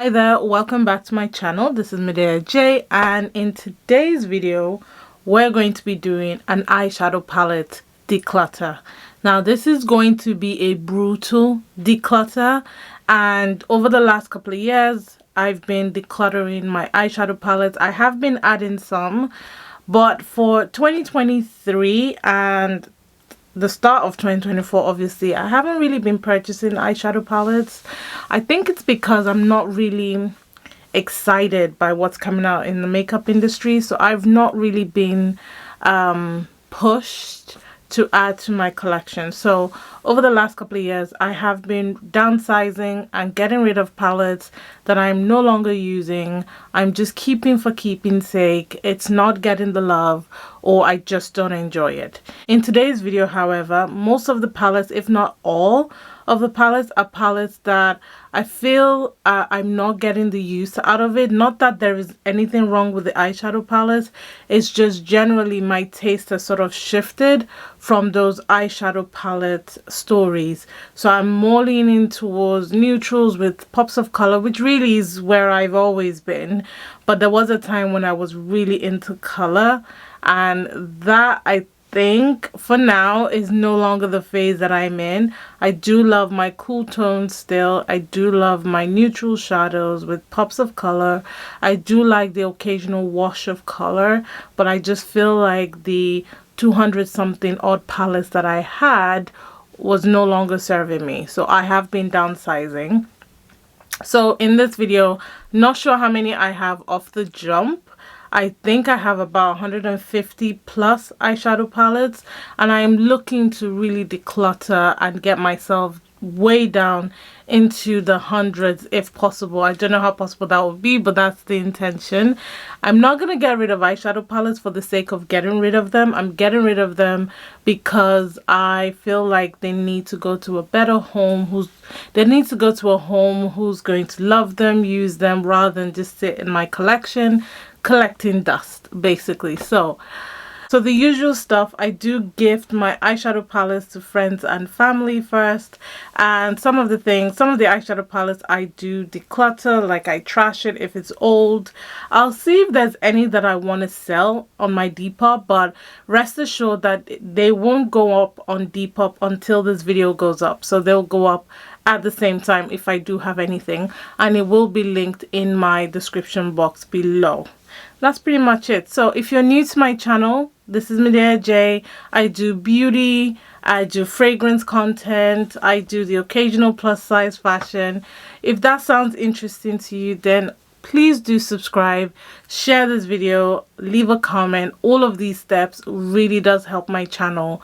Hi there, welcome back to my channel. This is Medea J, and in today's video we're going to be doing an eyeshadow palette declutter. Now this is going to be a brutal declutter, and over the last couple of years I've been decluttering my eyeshadow palettes. I have been adding some, but for 2023 and the start of 2024, obviously I haven't really been purchasing eyeshadow palettes. I think it's because I'm not really excited by what's coming out in the makeup industry, so I've not really been pushed to add to my collection. So over the last couple of years I have been downsizing and getting rid of palettes that I'm no longer using. I'm just keeping for keeping's sake. It's not getting the love, or I just don't enjoy it. In today's video, however, most of the palettes, if not all of the palettes, are palettes that I feel I'm not getting the use out of it. Not that there is anything wrong with the eyeshadow palettes, it's just generally my taste has sort of shifted from those eyeshadow palette stories. So I'm more leaning towards neutrals with pops of color, which really is where I've always been. But there was a time when I was really into color, and that I think for now is no longer the phase that I'm in. I do love my cool tones still. I do love my neutral shadows with pops of color. I do like the occasional wash of color, but I just feel like the 200 something odd palettes that I had was no longer serving me. So I have been downsizing. So in this video, not sure how many I have off the jump. I think I have about 150 plus eyeshadow palettes, and I am looking to really declutter and get myself way down into the hundreds if possible. I don't know how possible that would be, but that's the intention. I'm not going to get rid of eyeshadow palettes for the sake of getting rid of them. I'm getting rid of them because I feel like they need to go to a better home. They need to go to a home who's going to love them, use them, rather than just sit in my collection collecting dust, basically. So the usual stuff. I do gift my eyeshadow palettes to friends and family first, and some of the eyeshadow palettes I do declutter, like I trash it if it's old. I'll see if there's any that I want to sell on my Depop, but rest assured that they won't go up on Depop until this video goes up. So they'll go up at the same time if I do have anything, and it will be linked in my description box below. That's pretty much it. So if you're new to my channel, this is Medea J. I do beauty, I do fragrance content, I do the occasional plus size fashion. If that sounds interesting to you, then please do subscribe, share this video, leave a comment. All of these steps really does help my channel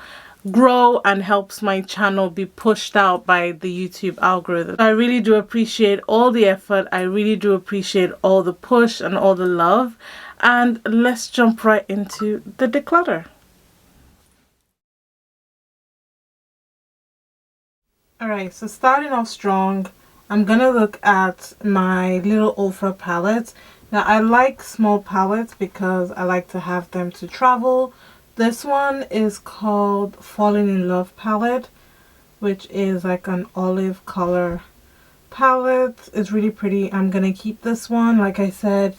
grow and helps my channel be pushed out by the YouTube algorithm. I really do appreciate all the effort. I really do appreciate all the push and all the love. And let's jump right into the declutter. Alright, so starting off strong, I'm gonna look at my little Ofra palettes. Now I like small palettes because I like to have them to travel. This one is called Falling in Love palette, which is like an olive color palette. It's really pretty. I'm gonna keep this one. Like I said,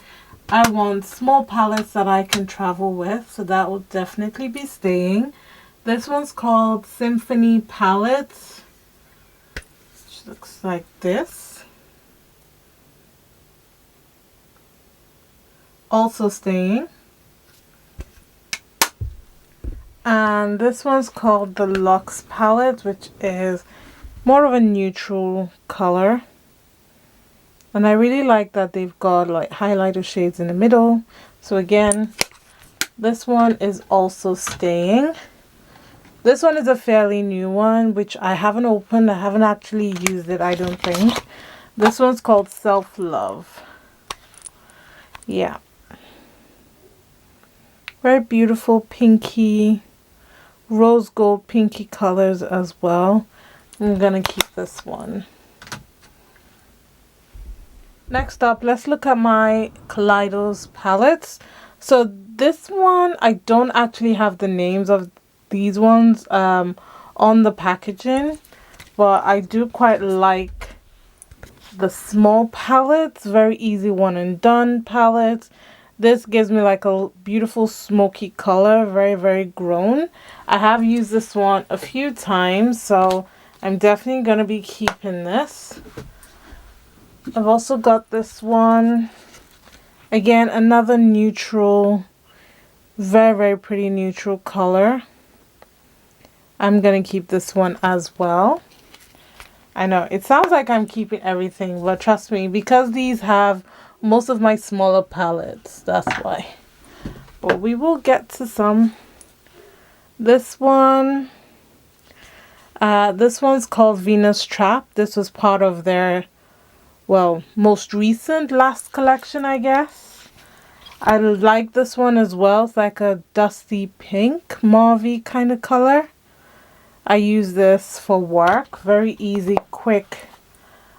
I want small palettes that I can travel with, so that will definitely be staying. This one's called Symphony palette, which looks like this. Also staying. And this one's called the Luxe palette, which is more of a neutral color. And I really like that they've got like highlighter shades in the middle. So again, this one is also staying. This one is a fairly new one, which I haven't opened. I haven't actually used it, I don't think. This one's called Self Love. Yeah. Very beautiful pinky, rose gold pinky colors as well. I'm gonna keep this one. Next up, let's look at my Kaleidos palettes. So this one, I don't actually have the names of these ones on the packaging, but I do quite like the small palettes, very easy one and done palettes. This gives me like a beautiful smoky color, very grown. I have used this one a few times, so I'm definitely going to be keeping this. I've also got this one. Again, another neutral, very pretty neutral color. I'm going to keep this one as well. I know, it sounds like I'm keeping everything, but trust me, because these have most of my smaller palettes, that's why. But we will get to some. This one's called Venus Trap. This was part of their, well, most recent last collection, I guess. I like this one as well. It's like a dusty pink, mauve kind of color. I use this for work. Very easy, quick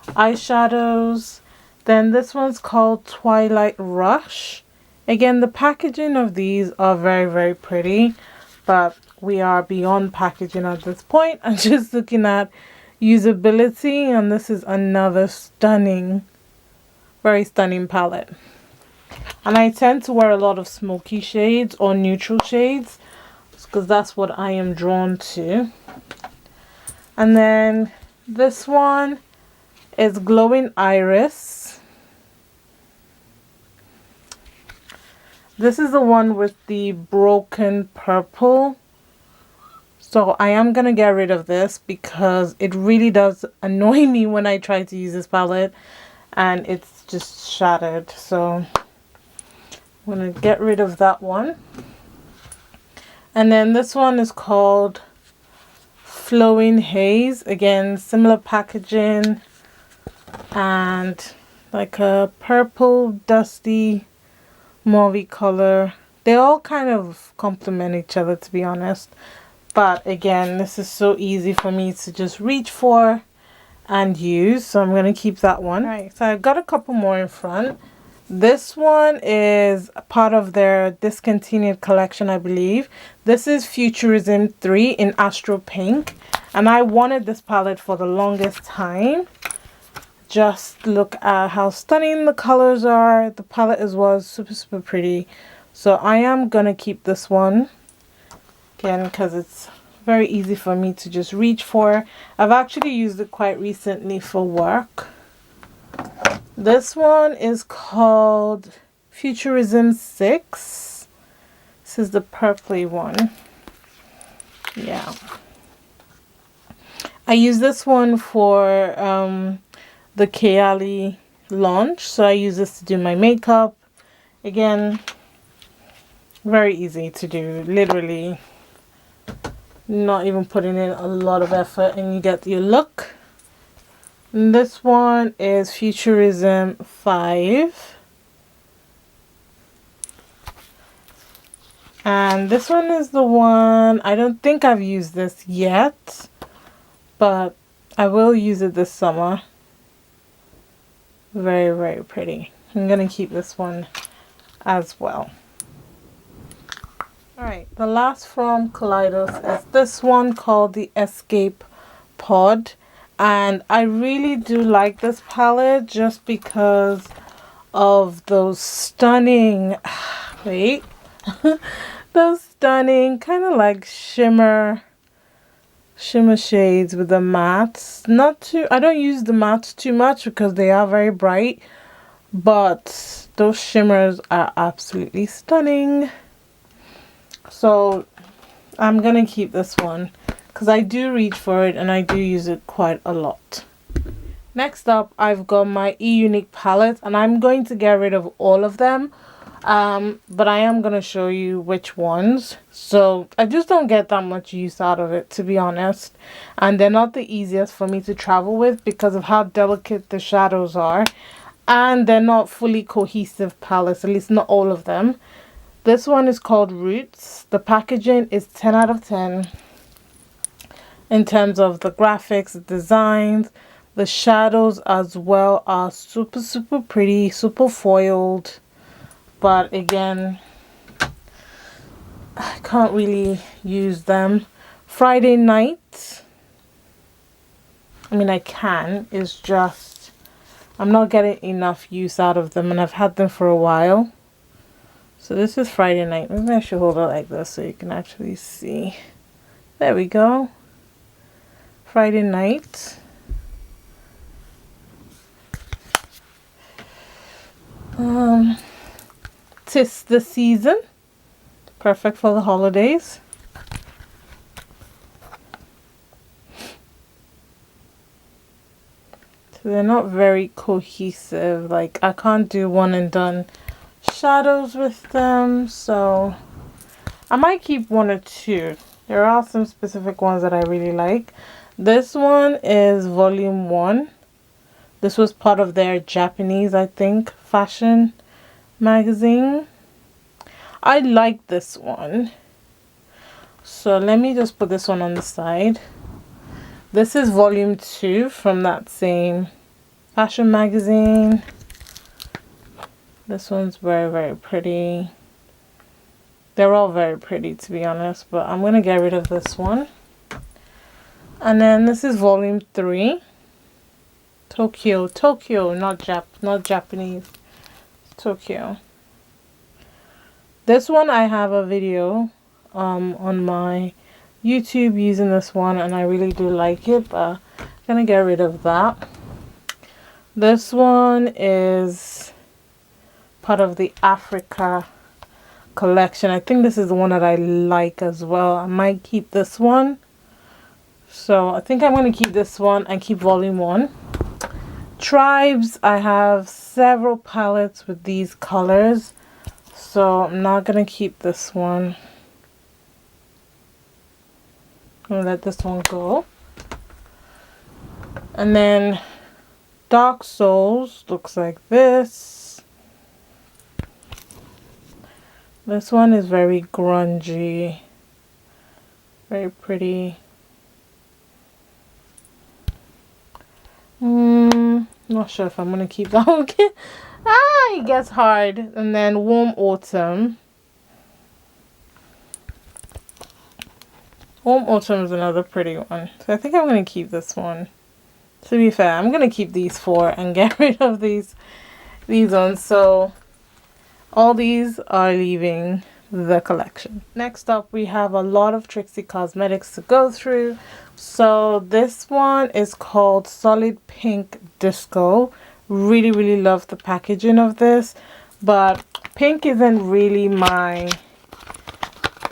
eyeshadows. Then this one's called Twilight Rush. Again, the packaging of these are very pretty, but we are beyond packaging at this point. I'm just looking at usability, and this is another stunning, very stunning palette. And I tend to wear a lot of smoky shades or neutral shades because that's what I am drawn to. And then this one is Glowing Iris. This is the one with the broken purple. So I am going to get rid of this because it really does annoy me when I try to use this palette and it's just shattered. So I'm going to get rid of that one. And then this one is called Flowing Haze. Again, similar packaging and like a purple dusty mauve color. They all kind of complement each other, to be honest. But again, this is so easy for me to just reach for and use. So I'm going to keep that one. All right, so I've got a couple more in front. This one is part of their discontinued collection, I believe. This is Futurism 3 in Astro Pink. And I wanted this palette for the longest time. Just look at how stunning the colors are. The palette as well is super pretty. So I am going to keep this one. Again, because it's very easy for me to just reach for. I've actually used it quite recently for work. This one is called Futurism 6. This is the purpley one. Yeah. I use this one for the Kayali launch. So I use this to do my makeup. Again, very easy to do. Literally not even putting in a lot of effort and you get your look. And this one is Futurism 5. And this one is the one, I don't think I've used this yet, but I will use it this summer. Very pretty. I'm going to keep this one as well. Alright, the last from Kaleidos is this one called the Escape Pod. And I really do like this palette just because of those stunning, wait, those stunning kind of like shimmer shades with the mattes. Not too, I don't use the mattes too much because they are very bright, but those shimmers are absolutely stunning. So I'm gonna keep this one because I do reach for it and I do use it quite a lot. Next up, I've got my eUnique palette and I'm going to get rid of all of them, but I am going to show you which ones. So I just don't get that much use out of it, to be honest, and they're not the easiest for me to travel with because of how delicate the shadows are, and they're not fully cohesive palettes, at least not all of them. This one is called Roots. The packaging is 10 out of 10 in terms of the graphics, the designs. The shadows as well are super pretty, super foiled. But again, I can't really use them. Friday Night, I mean I can, it's just I'm not getting enough use out of them, and I've had them for a while. So this is Friday night. Maybe I should hold it like this so you can actually see. There we go. Friday night. Tis the season. Perfect for the holidays. So they're not very cohesive. Like, I can't do one and done shadows with them, so I might keep one or two. There are some specific ones that I really like. This one is volume 1. This was part of their Japanese, I think, fashion magazine. I like this one. So let me just put this one on the side. This is volume 2 from that same fashion magazine. This one's very, very pretty. They're all very pretty, to be honest, but I'm going to get rid of this one. And then this is volume 3. Tokyo, not Japanese. Tokyo. This one I have a video on my YouTube using this one, and I really do like it, but I'm going to get rid of that. This one is part of the Africa collection. I think this is the one that I like as well. I might keep this one. So I think I'm going to keep this one and keep volume 1. Tribes, I have several palettes with these colors, so I'm not going to keep this one. I'm going to let this one go. And then Dark Souls looks like this. This one is very grungy, very pretty. Not sure if I'm gonna keep that one. It gets hard. And then Warm Autumn. Warm Autumn is another pretty one. So I think I'm gonna keep this one. To be fair, I'm gonna keep these 4 and get rid of these ones. So all these are leaving the collection. Next up, we have a lot of Trixie Cosmetics to go through. So this one is called Solid Pink Disco. Really, really love the packaging of this, but pink isn't really my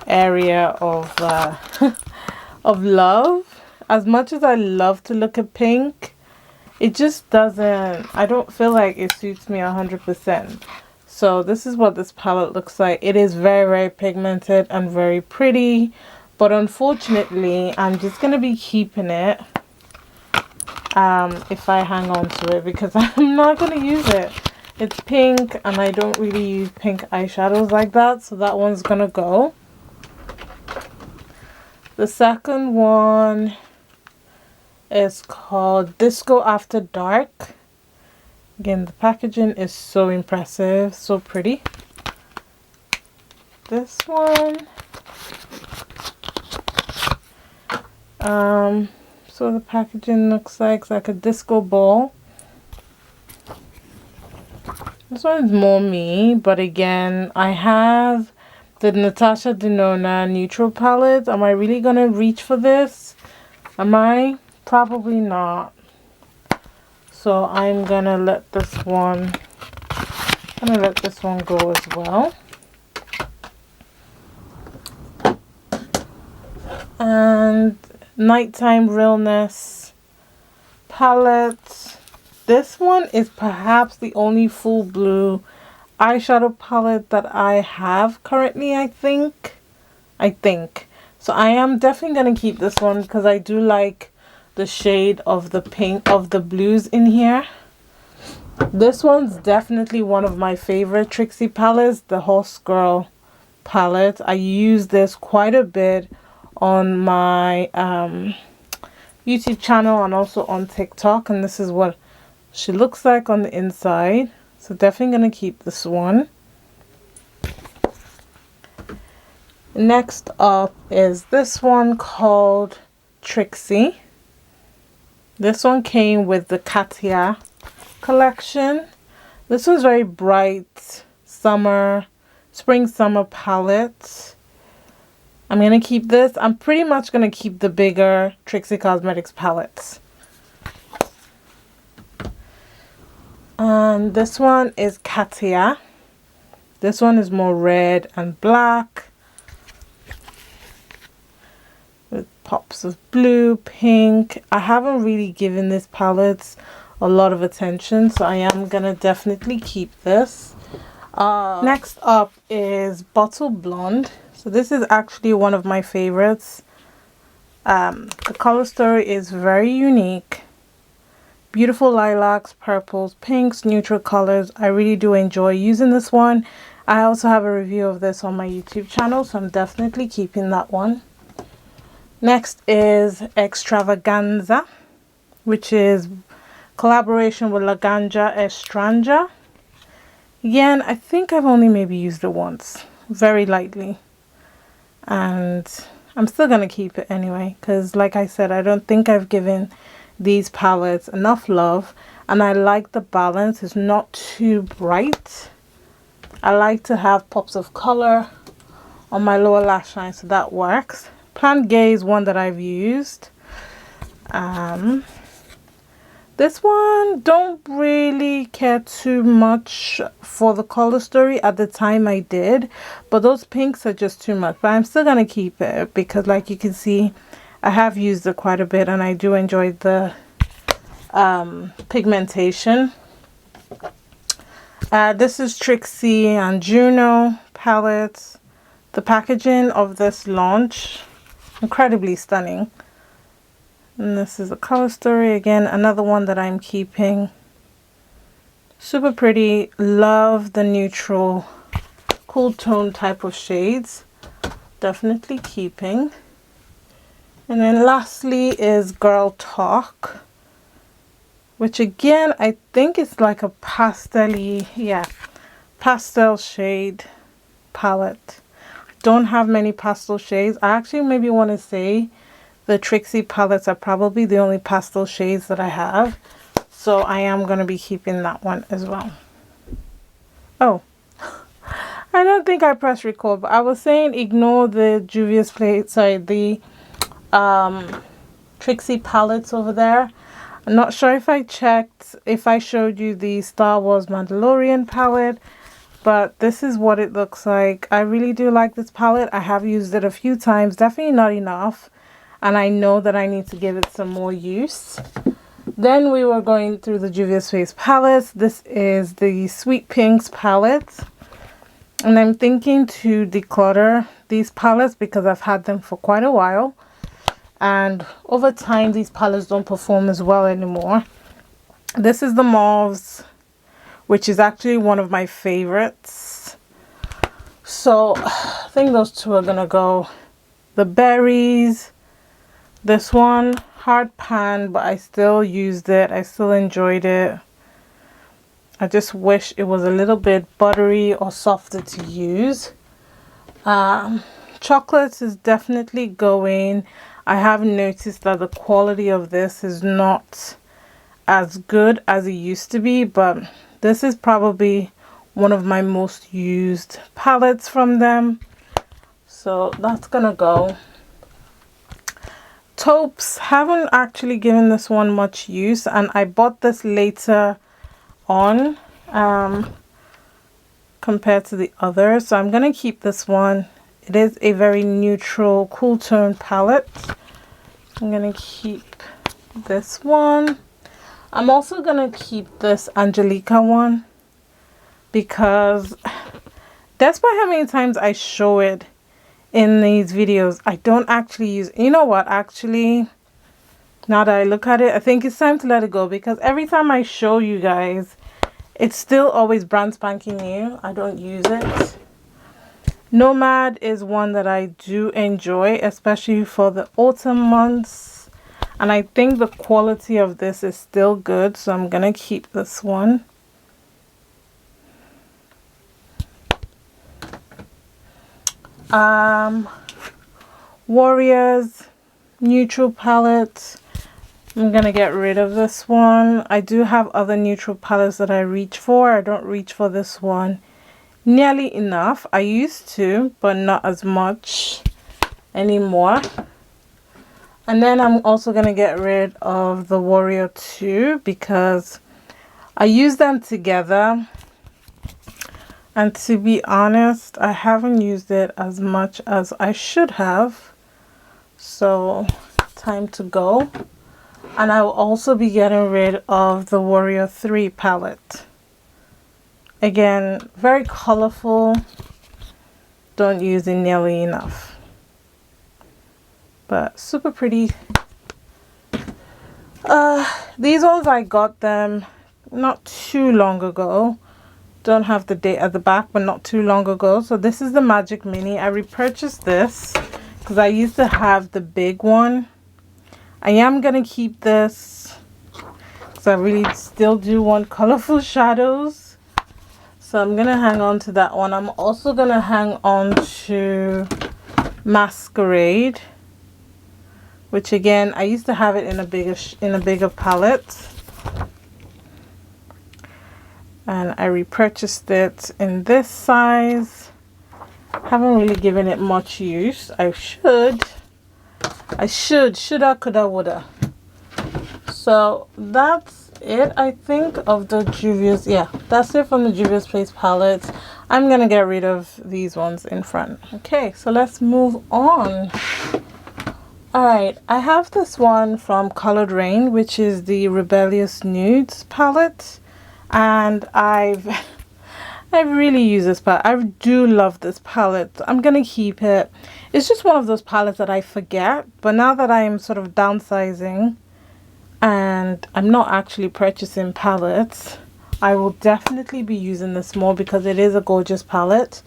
area of of love. As much as I love to look at pink, it just doesn't, I don't feel like it suits me 100%. So this is what this palette looks like. It is very, very pigmented and very pretty, but unfortunately I'm just going to be keeping it if I hang on to it, because I'm not going to use it. It's pink and I don't really use pink eyeshadows like that, so that one's going to go. The second one is called Disco After Dark. Again, the packaging is so impressive, so pretty. This one, so the packaging looks like it's like a disco ball. This one is more me, but again, I have the Natasha Denona neutral palette. Am I really gonna reach for this? Am I? Probably not. So I'm gonna let this one go as well. And Nighttime Realness palette. This one is perhaps the only full blue eyeshadow palette that I have currently, I think. So I am definitely going to keep this one because I do like the shade of the pink, of the blues in here. This one's definitely one of my favorite Trixie palettes, the Horse Girl palette. I use this quite a bit on my YouTube channel and also on TikTok, and this is what she looks like on the inside. So definitely going to keep this one. Next up is this one called Trixie. This one came with the Katia collection. This was very bright spring summer palette. I'm going to keep this. I'm pretty much going to keep the bigger Trixie Cosmetics palettes. And this one is Katia. This one is more red and black with pops of blue, pink. I haven't really given this palette a lot of attention, so I am gonna definitely keep this. Next up is Bottle Blonde. So this is actually one of my favorites. The color story is very unique. Beautiful lilacs, purples, pinks, neutral colors. I really do enjoy using this one. I also have a review of this on my YouTube channel, so I'm definitely keeping that one. Next is Extravaganza, which is collaboration with Laganja Estranja. Again, I think I've only maybe used it once, very lightly. And I'm still going to keep it anyway, because like I said, I don't think I've given these palettes enough love. And I like the balance. It's not too bright. I like to have pops of color on my lower lash line, so that works. Plant Gay is one that I've used. This one, don't really care too much for the color story. At the time I did, but those pinks are just too much. But I'm still going to keep it because, like you can see, I have used it quite a bit and I do enjoy the pigmentation. This is Trixie and Juno palettes. The packaging of this launch, incredibly stunning. And this is a color story. Again, another one that I'm keeping. Super pretty. Love the neutral, cool tone type of shades. Definitely keeping. And then lastly is Girl Talk, which again, I think it's like a pastel-y, yeah, pastel shade palette. Don't have many pastel shades. I actually maybe want to say the Trixie palettes are probably the only pastel shades that I have. So I am going to be keeping that one as well. Oh, I don't think I pressed record, but I was saying ignore the Juvia's Place, sorry, the Trixie palettes over there. I'm not sure if I checked, if I showed you the Star Wars Mandalorian palette, but this is what it looks like. I really do like this palette. I have used it a few times, definitely not enough. And I know that I need to give it some more use. Then we were going through the Juvia's Place palettes. This is the Sweet Pinks palette. And I'm thinking to declutter these palettes because I've had them for quite a while. And over time, these palettes don't perform as well anymore. This is the Mauves, which is actually one of my favorites. So I think those two are going to go. The Berries. This one, hard pan, but I still used it. I still enjoyed it. I just wish it was a little bit buttery or softer to use. Chocolates is definitely going. I have noticed that the quality of this is not as good as it used to be, but this is probably one of my most used palettes from them. So that's gonna go. Taupes, haven't actually given this one much use, and I bought this later on compared to the others, so I'm gonna keep this one. It is a very neutral, cool tone palette. I'm gonna keep this one. I'm also gonna keep this Angelica one because despite how many times I show it in these videos, I don't actually use, you know what, actually, now that I look at it, I think it's time to let it go because every time I show you guys, it's still always brand spanking new. I don't use it. Nomad is one that I do enjoy, especially for the autumn months, and I think the quality of this is still good, so I'm gonna keep this one. Warriors neutral palette. I'm gonna get rid of this one. I do have other neutral palettes that I reach for. I don't reach for this one nearly enough. I used to, but not as much anymore. And then I'm also gonna get rid of the Warrior 2 because I use them together. And to be honest, I haven't used it as much as I should have. So, time to go. And I will also be getting rid of the Warrior 3 palette. Again, very colorful. Don't use it nearly enough. But super pretty. These ones I got them not too long ago. Don't have the date at the back, but not too long ago. So this is the Magic Mini. I repurchased this because I used to have the big one. I am gonna keep this because I really still do want colorful shadows. So I'm gonna hang on to that one. I'm also gonna hang on to Masquerade, which again I used to have it in a bigger palette. And I repurchased it in this size. Haven't really given it much use. I should, shoulda, coulda, woulda. So that's it, I think, of the Juvia's. Yeah, that's it from the Juvia's Place palettes. I'm gonna get rid of these ones in front. Okay, so let's move on. Alright, I have this one from Colored Rain, which is the Rebellious Nudes palette. And I really use this palette. I do love this palette. I'm gonna keep it. It's just one of those palettes that I forget, but now that I'm sort of downsizing and I'm not actually purchasing palettes, I will definitely be using this more because it is a gorgeous palette.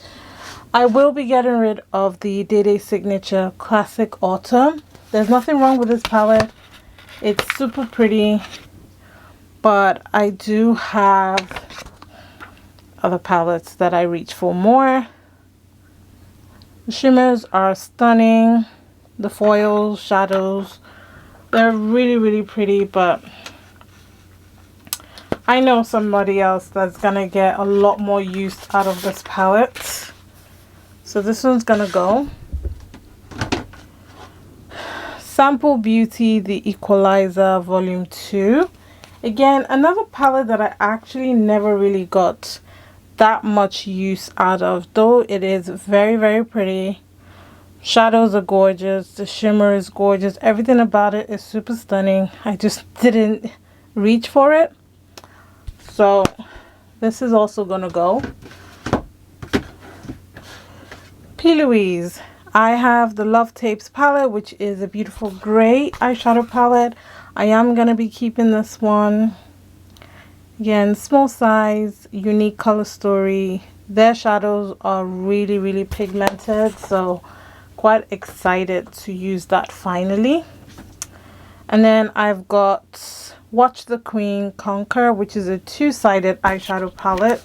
I will be getting rid of the Day Day Signature Classic Autumn. There's nothing wrong with this palette. It's super pretty. But I do have other palettes that I reach for more. The shimmers are stunning. The foils, shadows, they're really, really pretty. But I know somebody else that's gonna get a lot more use out of this palette. So this one's gonna go. Sample Beauty, the Equalizer Volume 2. Again, another palette that I actually never really got that much use out of, though it is very, very pretty. Shadows are gorgeous, the shimmer is gorgeous, everything about it is super stunning. I just didn't reach for it. So this is also gonna go. P. Louise. I have the Love Tapes palette, which is a beautiful gray eyeshadow palette. I am going to be keeping this one. Again, small size, unique color story. Their shadows are really, really pigmented, so quite excited to use that finally. And then I've got Watch the Queen Conquer, which is a two-sided eyeshadow palette.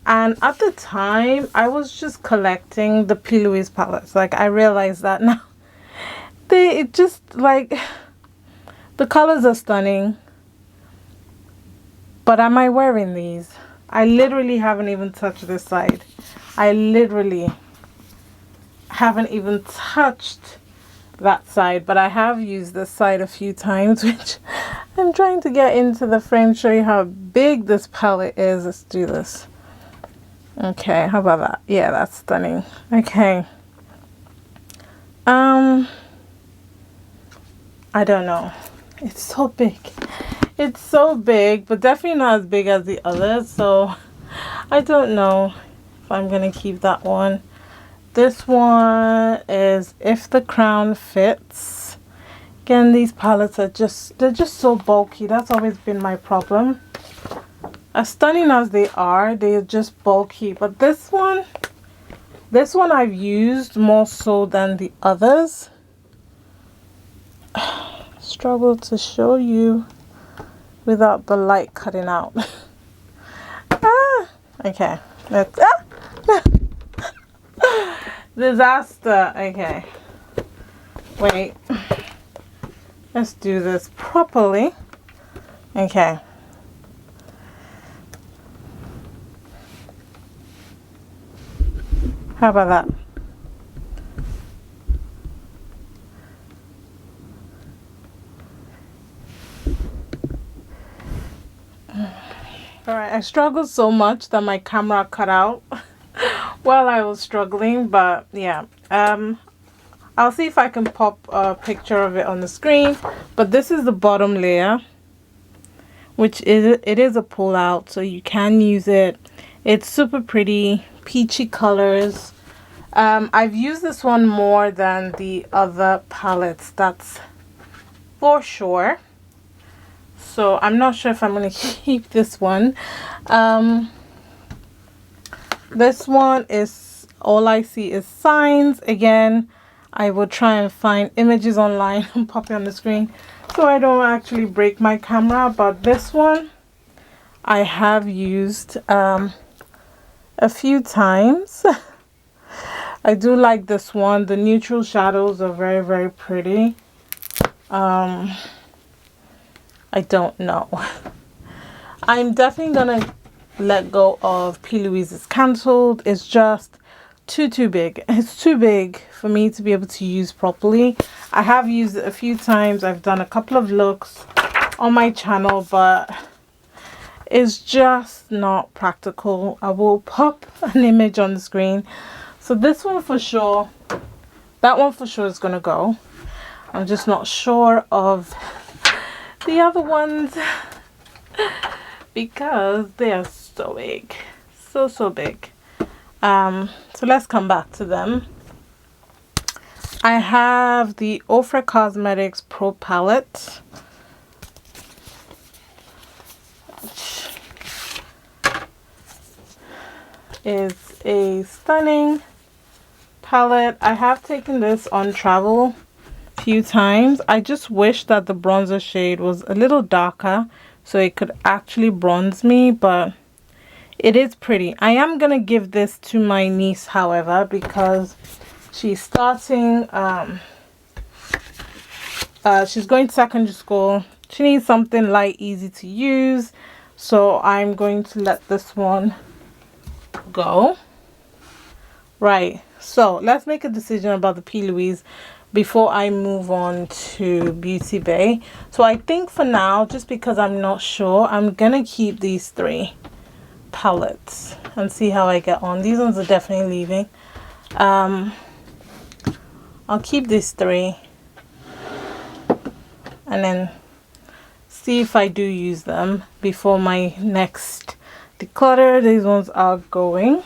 And at the time, I was just collecting the P. Louise palettes. Like, I realized that now. It just, like, the colors are stunning. But am I wearing these? I literally haven't even touched this side. I literally haven't even touched that side. But I have used this side a few times, which I'm trying to get into the frame, show you how big this palette is. Let's do this. Okay, how about that? Yeah, that's stunning. Okay. I don't know. It's so big. It's so big, but definitely not as big as the others. So I don't know if I'm gonna keep that one. This one is If the Crown Fits. Again, these palettes are they're just so bulky. That's always been my problem. As stunning as they are, they're just bulky. But this one I've used more so than the others. Struggle to show you without the light cutting out. Okay. Let's, disaster. Okay. Wait. Let's do this properly. Okay. How about that? Alright, I struggled so much that my camera cut out while I was struggling, but yeah. I'll see if I can pop a picture of it on the screen. But this is the bottom layer, which it is a pull out, so you can use it. It's super pretty, peachy colors. I've used this one more than the other palettes, that's for sure. So I'm not sure if I'm going to keep this one. This one is, all I see is signs. Again, I will try and find images online and pop it on the screen so I don't actually break my camera. But this one I have used a few times. I do like this one. The neutral shadows are very, very pretty. I don't know. I'm definitely gonna let go of P. Louise is cancelled. It's just too big. It's too big for me to be able to use properly. I have used it a few times. I've done a couple of looks on my channel, but it's just not practical. I will pop an image on the screen. So this one for sure, that one for sure is gonna go. I'm just not sure of the other ones because they are so big, so big. So let's come back to them. I have the Ofra Cosmetics Pro Palette, which is a stunning palette. I have taken this on travel few times. I just wish that the bronzer shade was a little darker so it could actually bronze me, but it is pretty. I am gonna give this to my niece, however, because she's starting she's going to secondary school. She needs something light, easy to use, so I'm going to let this one go. Right, so let's make a decision about the P. Louise before I move on to Beauty Bay. So I think for now, just because I'm not sure, I'm gonna keep these three palettes and see how I get on. These ones are definitely leaving. I'll keep these three and then see if I do use them before my next declutter. These ones are going.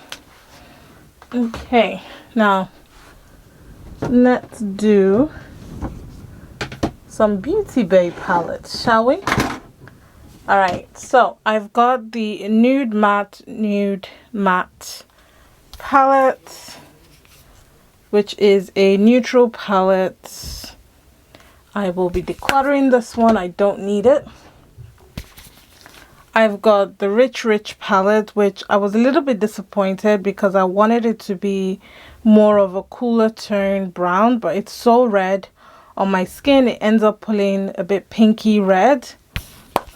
Okay, now let's do some Beauty Bay palettes, shall we? Alright, so I've got the nude matte palette, which is a neutral palette. I will be decluttering this one. I don't need it. I've got the Rich palette, which I was a little bit disappointed because I wanted it to be more of a cooler tone brown, but it's so red on my skin it ends up pulling a bit pinky red,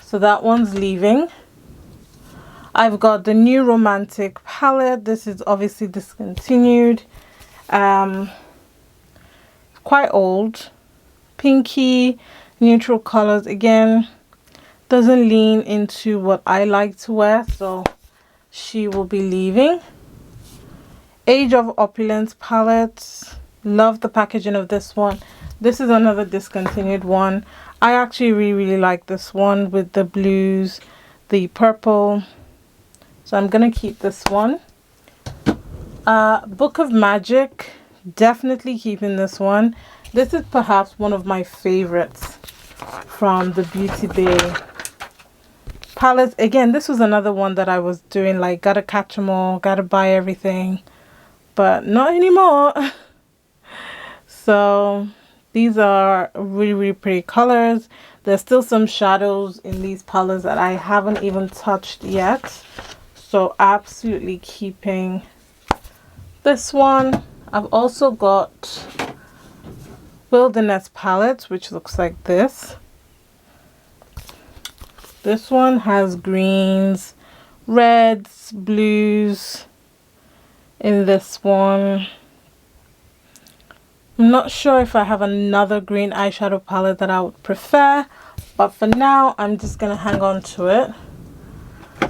so that one's leaving. I've got the new Romantic palette. This is obviously discontinued, quite old, pinky neutral colors. Again, doesn't lean into what I like to wear, so she will be leaving. Age of Opulence palette. Love the packaging of this one. This is another discontinued one. I actually really like this one with the blues, the purple. So I'm gonna keep this one. Book of Magic. Definitely keeping this one. This is perhaps one of my favorites from the Beauty Bay palettes. Again, this was another one that I was doing like gotta catch them all, gotta buy everything, but not anymore. So these are really pretty colors. There's still some shadows in these palettes that I haven't even touched yet, so absolutely keeping this one. I've also got Wilderness palette, which looks like this. This one has greens, reds, blues in this one. I'm not sure if I have another green eyeshadow palette that I would prefer, but for now I'm just gonna hang on to it.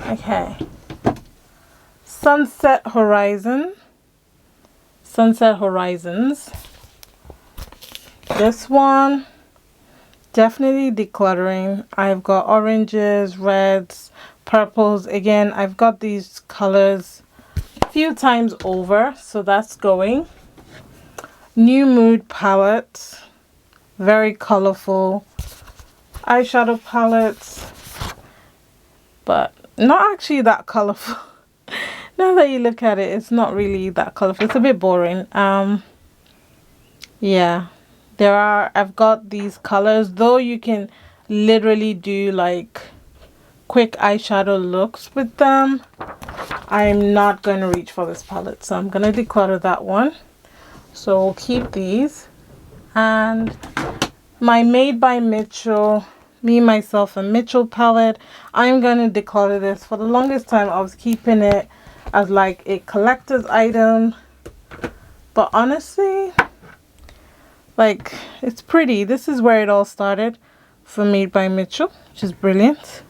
Okay, Sunset Horizons. This one, definitely decluttering. I've got oranges, reds, purples. Again, I've got these colors a few times over, so that's going. New Mood palette, very colorful eyeshadow palettes, but not actually that colorful. Now that you look at it, it's not really that colorful. It's a bit boring. Yeah, I've got these colors, though you can literally do like quick eyeshadow looks with them. I'm not going to reach for this palette, so I'm going to declutter that one. So we'll keep these. And my Made by Mitchell, Me, Myself, and Mitchell palette, I'm going to declutter this. For the longest time, I was keeping it as like a collector's item. But honestly, like, it's pretty. This is where it all started for Made by Mitchell, which is brilliant.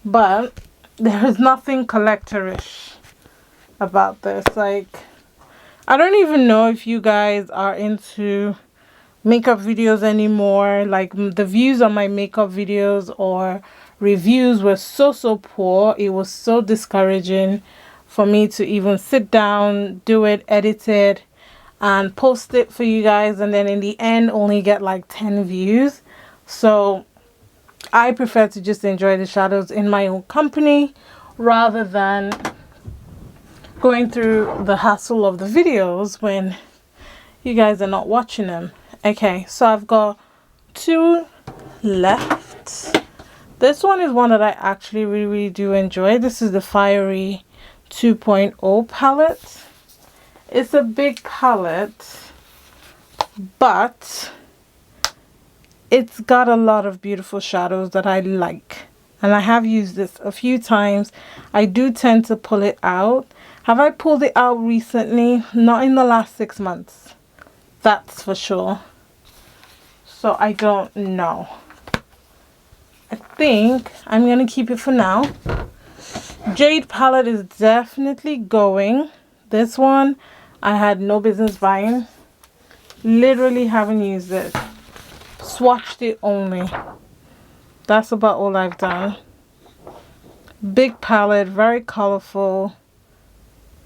But there is nothing collectorish about this. Like, I don't even know if you guys are into makeup videos anymore. Like, the views on my makeup videos or reviews were so poor. It was so discouraging for me to even sit down, do it, edit it, and post it for you guys, and then in the end only get like 10 views. So I prefer to just enjoy the shadows in my own company rather than going through the hassle of the videos when you guys are not watching them. Okay, so I've got 2 left. This one is one that I actually really do enjoy. This is the Fiery 2.0 palette. It's a big palette, but it's got a lot of beautiful shadows that I like, and I have used this a few times. I do tend to pull it out. Have I pulled it out recently? Not in the last 6 months, that's for sure. So I don't know. I think I'm gonna keep it for now. Jade palette is definitely going. This one I had no business buying. Literally haven't used it. Swatched it only. That's about all I've done. Big palette, very colorful,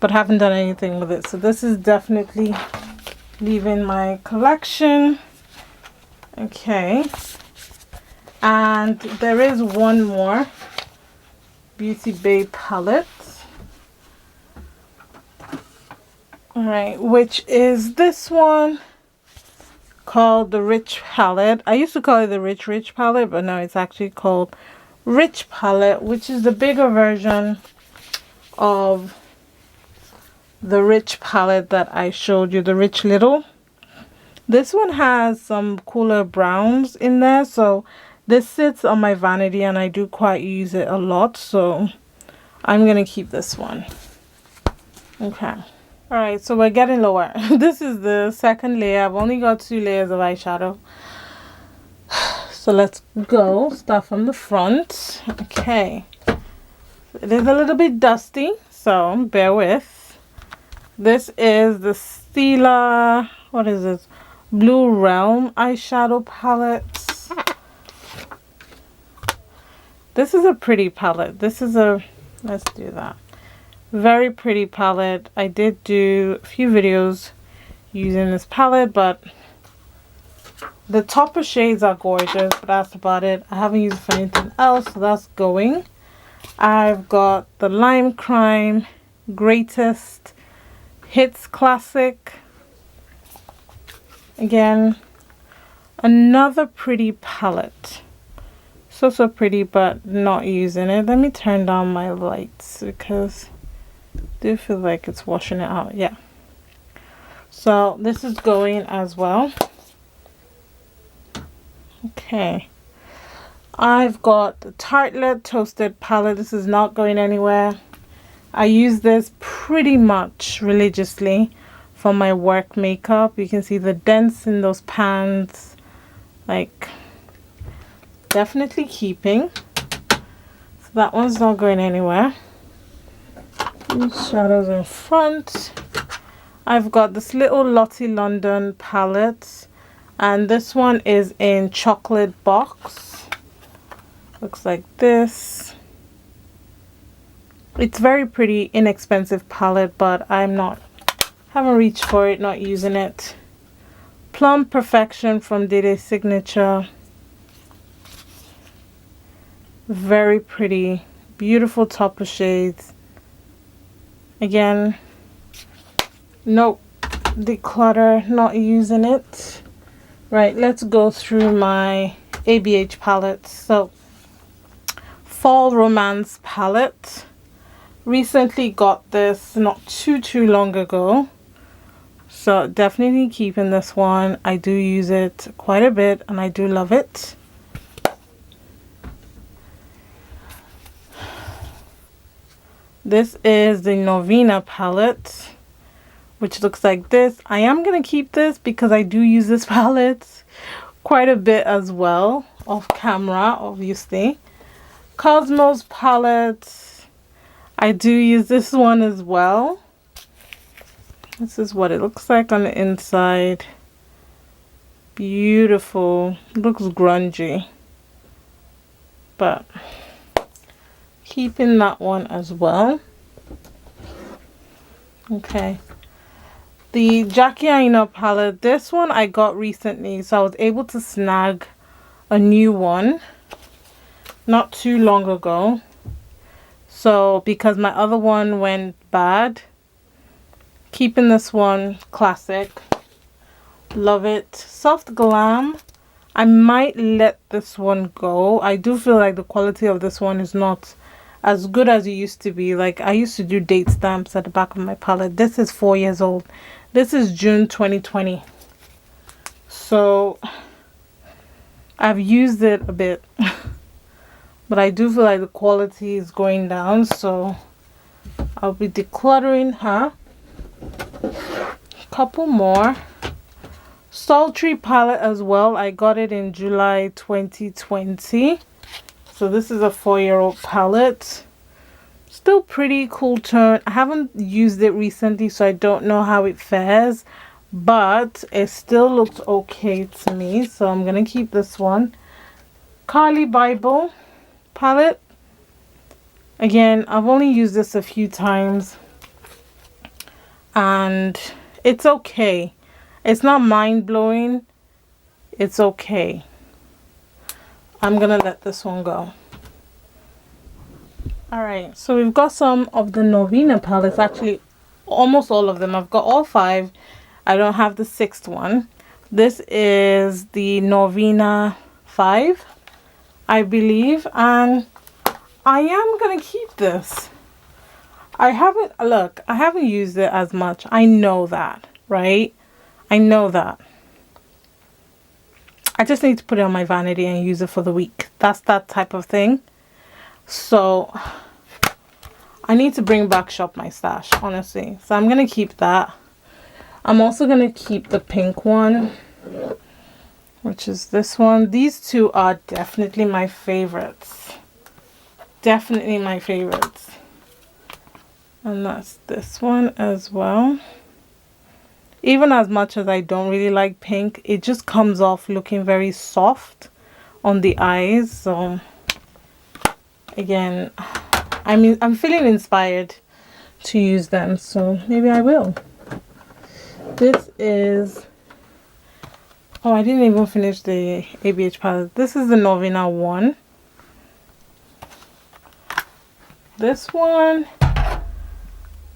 but haven't done anything with it. So this is definitely leaving my collection. Okay. And there is one more Beauty Bay palette. Alright, which is this one called the Rich palette. I used to call it the Rich palette, but now it's actually called Rich palette, which is the bigger version of the Rich palette that I showed you, the Rich Little. This one has some cooler browns in there, so this sits on my vanity and I do quite use it a lot, so I'm gonna keep this one. Okay. Alright, so we're getting lower. This is the second layer. I've only got 2 layers of eyeshadow. So let's go. Start from the front. Okay. It is a little bit dusty, so bear with. This is the Stila, what is this? Blue Realm eyeshadow palette. This is a pretty palette. This is a, let's do that. Very pretty palette. I did do a few videos using this palette, but the topper shades are gorgeous, but that's about it. I haven't used it for anything else, so that's going. I've got the Lime Crime Greatest Hits Classic. Again, another pretty palette. So pretty, but not using it. Let me turn down my lights because I do feel like it's washing it out. Yeah. So this is going as well. Okay. I've got the Tartelette Toasted palette. This is not going anywhere. I use this pretty much religiously for my work makeup. You can see the dents in those pans. Like, definitely keeping. So that one's not going anywhere. Shadows in front. I've got this little Lottie London palette. And this one is in chocolate box. Looks like this. It's very pretty, inexpensive palette, but haven't reached for it, not using it. Plum Perfection from Dede Signature. Very pretty, beautiful topper shades. Again, nope, Declutter, not using it. Right, let's go through my ABH palettes. So, Fall Romance palette. Recently got this not too long ago. So, definitely keeping this one. I do use it quite a bit and I do love it. This is the Novena palette, which looks like this. I am going to keep this because I do use this palette quite a bit as well, off camera, obviously. Cosmos palette. I do use this one as well. This is what it looks like on the inside. Beautiful. Looks grungy. But keeping that one as well. Okay. The Jackie Aina palette. This one I got recently. So I was able to snag a new one not too long ago. So because my other one went bad. Keeping this one, classic. Love it. Soft Glam. I might let this one go. I do feel like the quality of this one is not as good as it used to be. Like, I used to do date stamps at the back of my palette. This is 4 years old. This is June 2020. So I've used it a bit. But I do feel like the quality is going down. So I'll be decluttering her. Couple more. Sultry palette as well. I got it in July 2020. So this is a 4-year-old palette. Still pretty cool tone. I haven't used it recently, so I don't know how it fares. But it still looks okay to me. So I'm going to keep this one. Carly Bible palette. Again, I've only used this a few times. And it's okay. It's not mind-blowing. It's okay. I'm gonna let this one go. Alright, so we've got some of the Novena palettes. Actually, almost all of them. I've got all 5. I don't have the 6th one. This is the Novena 5, I believe. And I am gonna keep this. I haven't used it as much. I know that, right? I know that. I just need to put it on my vanity and use it for the week. That's that type of thing. So I need to bring back Shop My Stash, honestly. So I'm going to keep that. I'm also going to keep the pink one, which is this one. These two are definitely my favorites. Definitely my favorites. And that's this one as well. Even as much as I don't really like pink, it just comes off looking very soft on the eyes. So again, I mean, I'm feeling inspired to use them, so maybe I will. This is, oh, I didn't even finish the ABH palette. This is the Novena one. This one,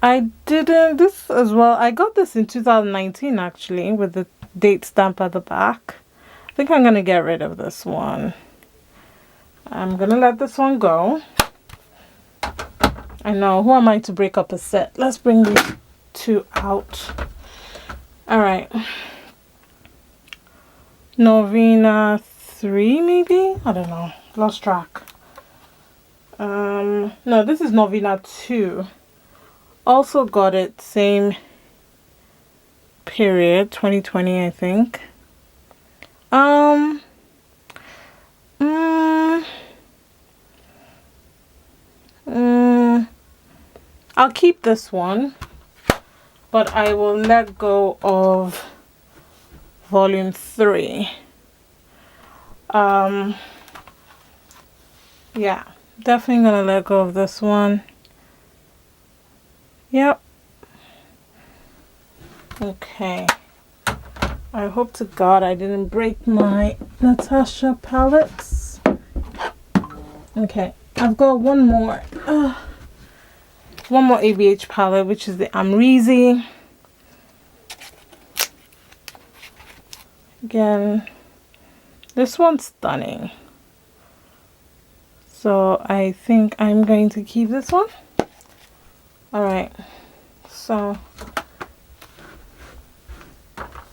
I didn't, this as well, I got this in 2019 actually, with the date stamp at the back. I think I'm going to get rid of this one. I'm going to let this one go. I know, who am I to break up a set? Let's bring these two out. Alright. Novena 3 maybe? I don't know. Lost track. No, this is Novena 2. Also got it same period, 2020, I think. I'll keep this one, but I will let go of volume 3. Yeah, definitely gonna let go of this one. Yep. Okay. I hope to God I didn't break my Natasha palettes. Okay, I've got one more ABH palette, which is the Amrezy. Again, this one's stunning. So I think I'm going to keep this one. Alright, so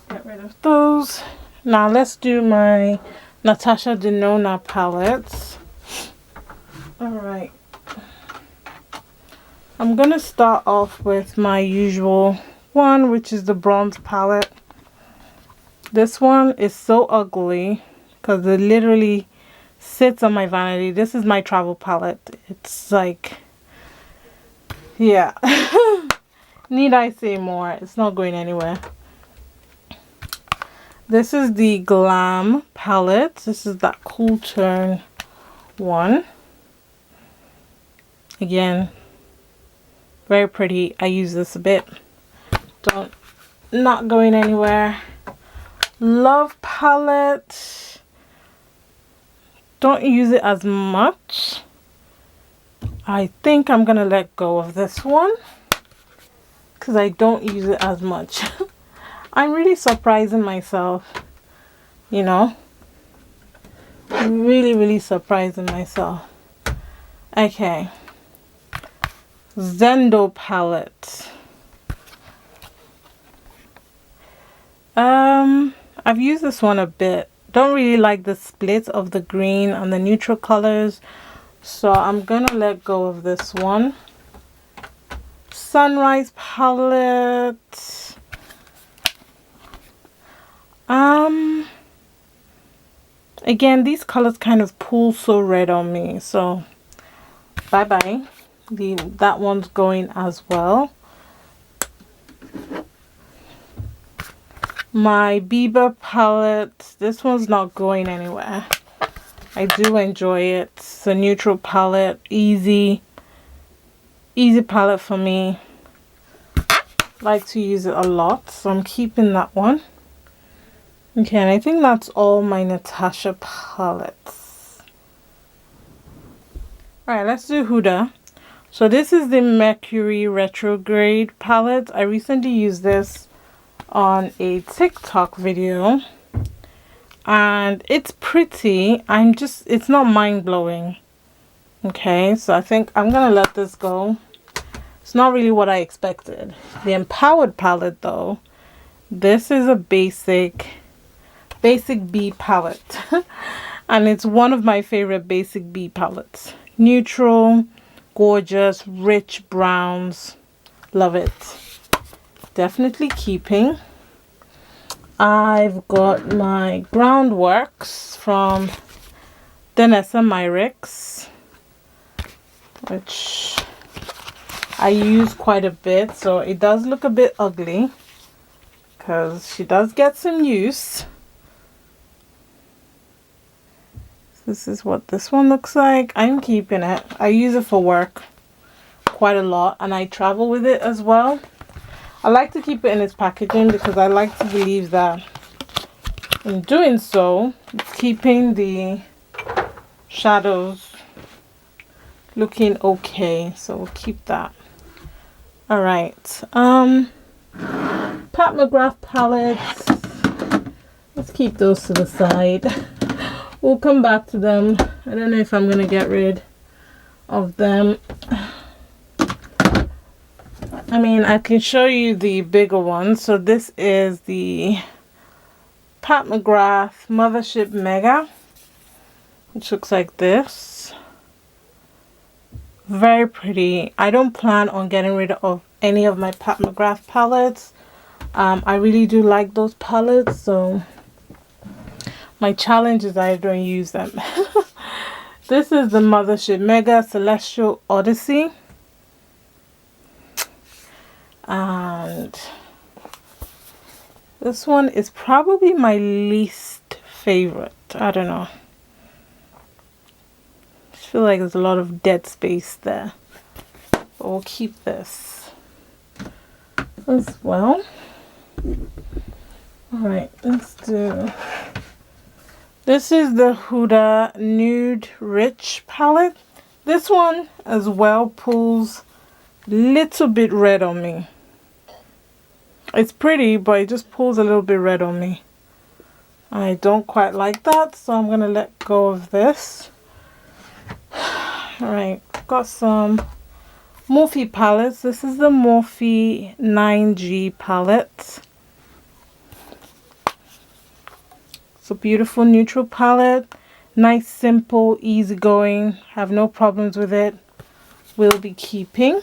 get rid of those. Now let's do my Natasha Denona palettes. Alright, I'm gonna start off with my usual one, which is the bronze palette. This one is so ugly because it literally sits on my vanity. This is my travel palette. It's like, yeah. Need I say more? It's not going anywhere. This is the Glam palette. This is that Cool Turn one. Again, very pretty. I use this a bit. Not going anywhere. Love palette. Don't use it as much. I think I'm gonna let go of this one because I don't use it as much. I'm really surprising myself, you know. I'm really surprising myself. Okay. Zendo palette. I've used this one a bit. Don't really like the split of the green and the neutral colors, so I'm gonna let go of this one. Sunrise palette. Again, these colors kind of pull so red on me, so bye bye. That one's going as well. My Bieber palette, this one's not going anywhere. I do enjoy it. It's a neutral palette, easy palette for me. Like to use it a lot, so I'm keeping that one. Okay, and I think that's all my Natasha palettes. Alright, let's do Huda. So this is the Mercury Retrograde palette. I recently used this on a TikTok video. And it's pretty. It's not mind-blowing. Okay, so I think I'm going to let this go. It's not really what I expected. The Empowered palette, though. This is a basic B palette. And it's one of my favorite basic B palettes. Neutral, gorgeous, rich browns. Love it. Definitely keeping. I've got my Groundworks from Danessa Myricks, which I use quite a bit, so it does look a bit ugly because she does get some use. This is what this one looks like. I'm keeping it. I use it for work quite a lot, and I travel with it as well. I like to keep it in its packaging because I like to believe that in doing so, it's keeping the shadows looking okay. So we'll keep that. Alright. Pat McGrath palettes. Let's keep those to the side. We'll come back to them. I don't know if I'm going to get rid of them. I mean, I can show you the bigger one. So this is the Pat McGrath Mothership Mega. which looks like this. Very pretty. I don't plan on getting rid of any of my Pat McGrath palettes. I really do like those palettes, so my challenge is I don't use them. This is the Mothership Mega Celestial Odyssey. And this one is probably my least favorite. I don't know. I feel like there's a lot of dead space there. But we'll keep this as well. Alright, let's do... This is the Huda Nude Rich palette. This one as well pulls a little bit red on me. It's pretty, but it just pulls a little bit red on me. I don't quite like that, so I'm going to let go of this. Alright, got some Morphe palettes. This is the Morphe 9G palette. It's a beautiful neutral palette. Nice, simple, easygoing. Have no problems with it. Will be keeping.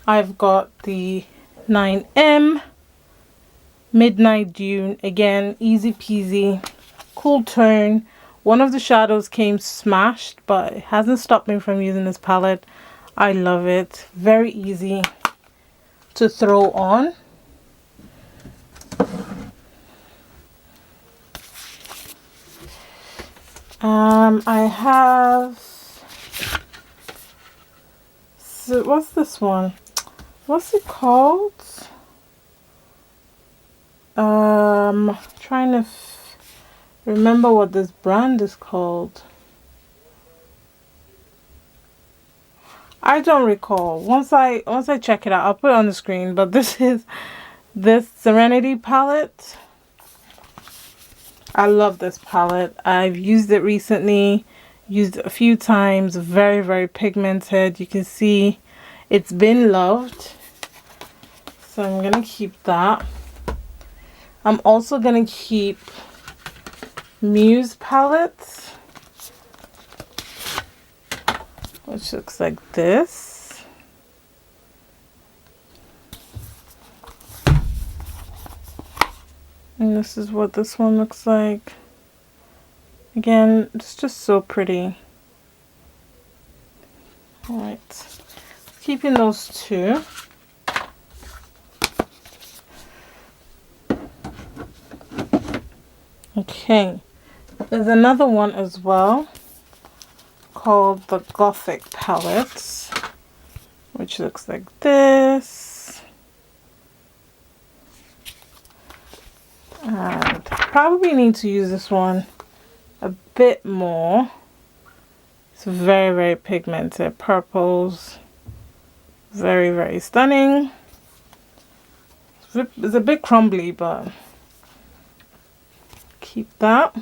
I've got the 9M Midnight Dune. Again, easy peasy. Cool tone. One of the shadows came smashed, but it hasn't stopped me from using this palette. I love it. Very easy to throw on. I have, so what's this one? What's it called? Trying to remember what this brand is called. I don't recall. Once I check it out, I'll put it on the screen. But this is this Serenity palette. I love this palette. I've used it recently, used it a few times. Very, very pigmented. You can see it's been loved. So I'm going to keep that. I'm also going to keep Muse palettes, which looks like this. And this is what this one looks like. Again, it's just so pretty. Alright, keeping those two. Okay, there's another one as well called the Gothic palettes, which looks like this. And probably need to use this one a bit more. It's very, very pigmented. Purples. Very, very stunning. It's a bit crumbly, but keep that.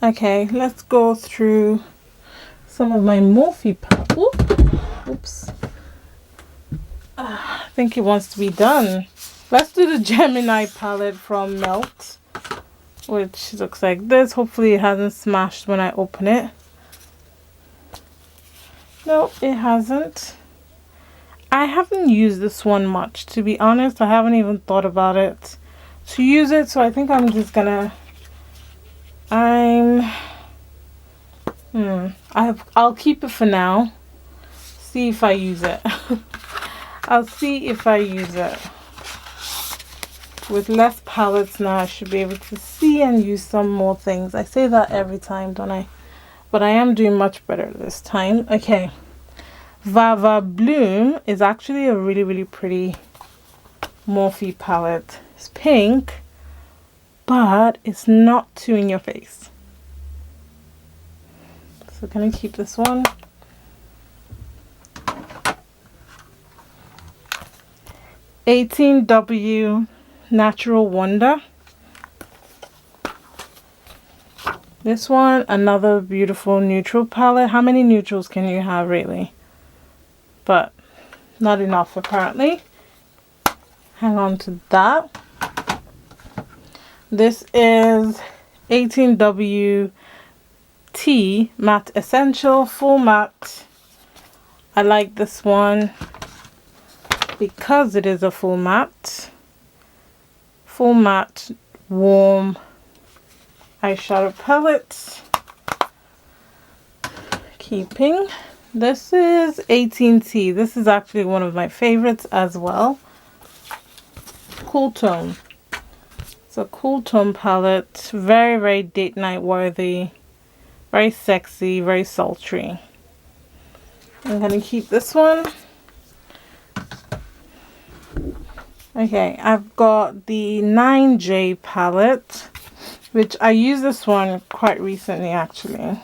Okay, let's go through some of my Morphe palettes. Oops. I think it wants to be done. Let's do the Gemini palette from Melt, which looks like this. Hopefully it hasn't smashed when I open it. No, it hasn't. I haven't used this one much, to be honest. I haven't even thought about it to use it, so I think I'm just gonna I'll keep it for now. See if I use it. I'll see if I use it. With less palettes now, I should be able to see and use some more things. I say that every time, don't I? But I am doing much better this time. Okay. Vava Bloom is actually a really, really pretty Morphe palette. It's pink, but it's not too in your face. So I'm going to keep this one. (18W) Natural Wonder. This one, another beautiful neutral palette. How many neutrals can you have, really? But not enough, apparently. Hang on to that. This is 18W Matte Essential Full Matte. I like this one because it is a full matte warm eyeshadow palette. Keeping, this is 18T. This is actually one of my favorites as well. Cool tone. It's a cool tone palette, very date night worthy, very sexy, very sultry. I'm gonna keep this one. Okay, I've got the 9J palette, which I used this one quite recently actually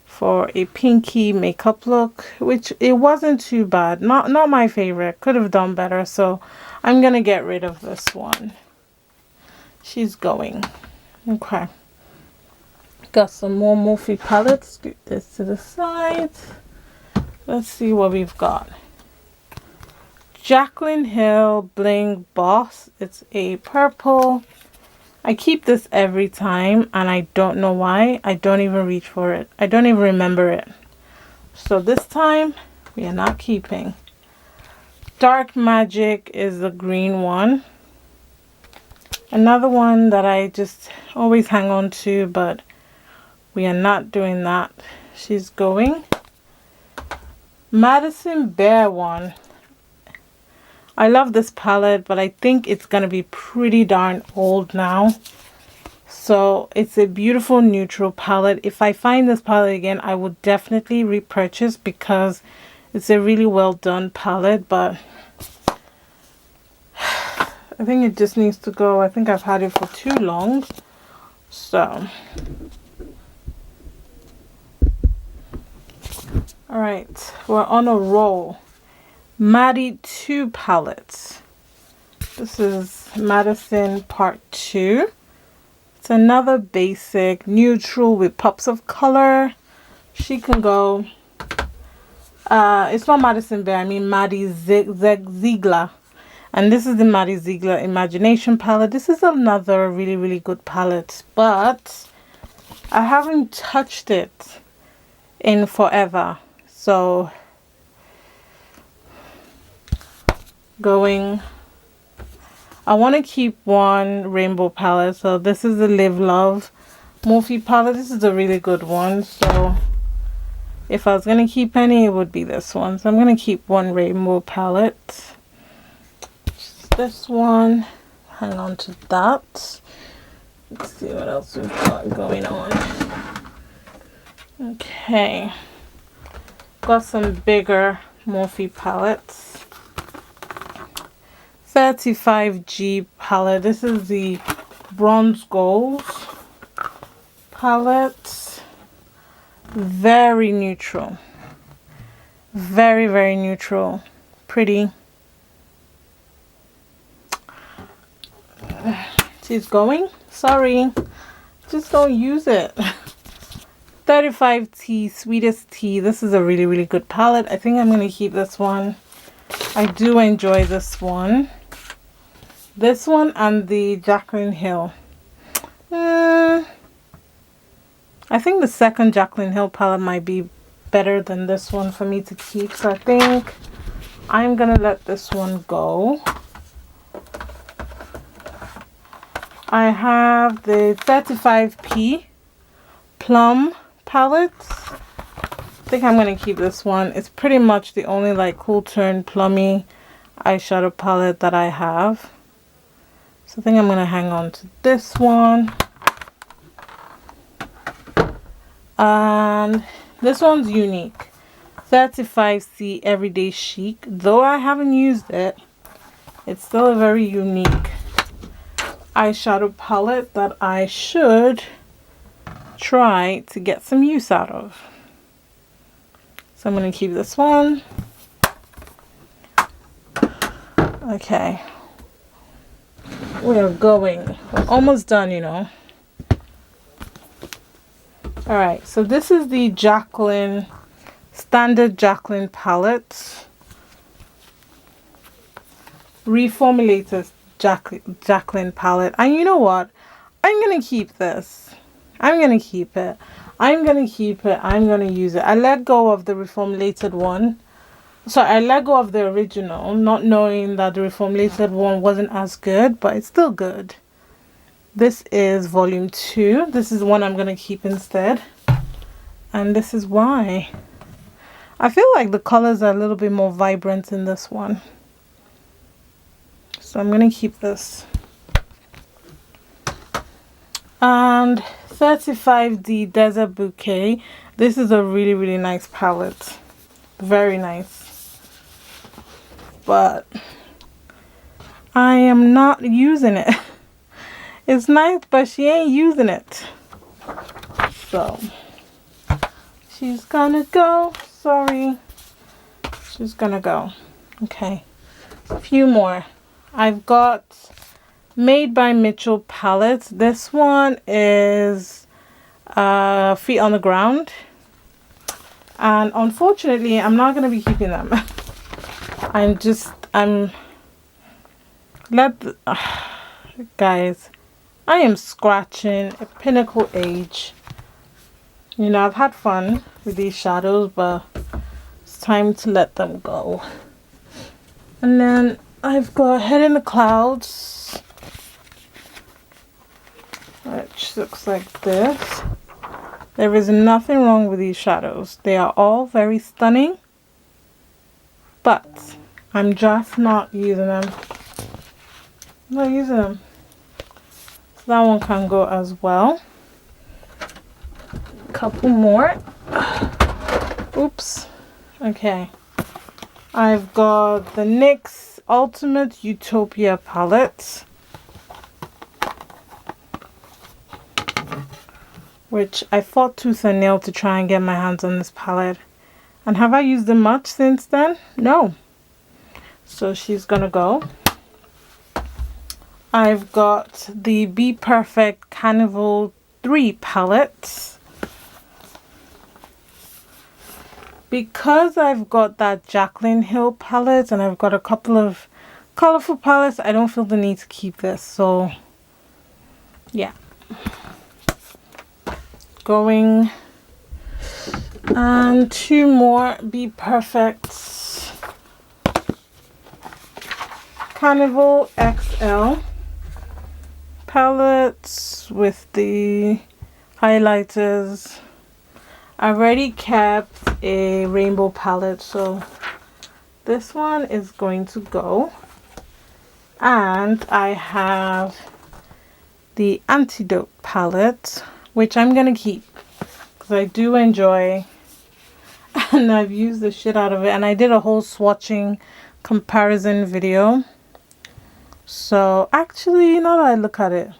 for a pinky makeup look, which it wasn't too bad. Not my favorite, could have done better, so I'm gonna get rid of this one. She's going. Okay, got some more Morphe palettes. Scoot this to the side. Let's see what we've got. Jaclyn Hill Bling Boss. It's a purple. I keep this every time and I don't know why. I don't even reach for it. I don't even remember it. So this time we are not keeping. Dark Magic is the green one. Another one that I just always hang on to, but we are not doing that. She's going. Madison Bear one. I love this palette, but I think it's gonna be pretty darn old now. So it's a beautiful neutral palette. If I find this palette again, I will definitely repurchase because it's a really well done palette, but I think it just needs to go. I think I've had it for too long. So all right, we're on a roll. Maddie 2 palettes. This is Madison Part 2. It's another basic neutral with pops of color. She can go. It's not Madison Bear, I mean Maddie Ziegler. And this is the Maddie Ziegler Imagination palette. This is another really good palette, but I haven't touched it in forever. So going, I want to keep one rainbow palette. So this is the Live Love Morphe palette. This is a really good one. So if I was going to keep any, it would be this one. So I'm going to keep one rainbow palette. This one, hang on to that. Let's see what else we've got going on. Okay, got some bigger Morphe palettes. 35G palette. This is the Bronze Gold palette. Very neutral. Very neutral. Pretty. She's going. Sorry. Just don't use it. 35T Sweetest Tea. This is a really good palette. I think I'm going to keep this one. I do enjoy this one. This one and the Jaclyn Hill. I think the second Jaclyn Hill palette might be better than this one for me to keep. So I think I'm going to let this one go. I have the 35P Plum palette. I think I'm going to keep this one. It's pretty much the only like cool turn plummy eyeshadow palette that I have. So I think I'm going to hang on to this one. And this one's unique. 35C Everyday Chic. Though I haven't used it, it's still a very unique eyeshadow palette that I should try to get some use out of. So I'm going to keep this one. Okay. We are going. We're almost done, you know. Alright, so this is the Jaclyn, standard Jaclyn palette. Reformulated Jacqueline palette. And you know what? I'm going to keep this. I'm going to keep it. I'm going to keep it. I'm going to use it. I let go of the reformulated one. So I let go of the original, not knowing that the reformulated one wasn't as good, but it's still good. This is volume 2. This is one I'm going to keep instead. And this is why. I feel like the colors are a little bit more vibrant in this one. So I'm going to keep this. And 35D Desert Bouquet. This is a really, really nice palette. Very nice. But I am not using it. It's nice, but she ain't using it. So she's gonna go. Sorry. She's gonna go. Okay. A few more. I've got Made by Mitchell palettes. This one is Feet on the Ground. And unfortunately, I'm not going to be keeping them. Guys, I am scratching a pinnacle age. You know, I've had fun with these shadows, but it's time to let them go. And then I've got Head in the Clouds, which looks like this. There is nothing wrong with these shadows. They are all very stunning, but I'm just not using them. I'm not using them. So that one can go as well. Couple more. Oops. Okay. I've got the NYX Ultimate Utopia palette, which I fought tooth and nail to try and get my hands on this palette. And have I used it much since then? No. So she's gonna go. I've got the Be Perfect Carnival 3 palette. Because I've got that Jaclyn Hill palette and I've got a couple of colorful palettes, I don't feel the need to keep this. So yeah. Going. And 2 more Be Perfect Carnival XL palettes with the highlighters. I already kept a rainbow palette, so this one is going to go. And I have the Antidote palette, which I'm gonna keep because I do enjoy, and I've used the shit out of it, and I did a whole swatching comparison video. So actually, now that I look at it,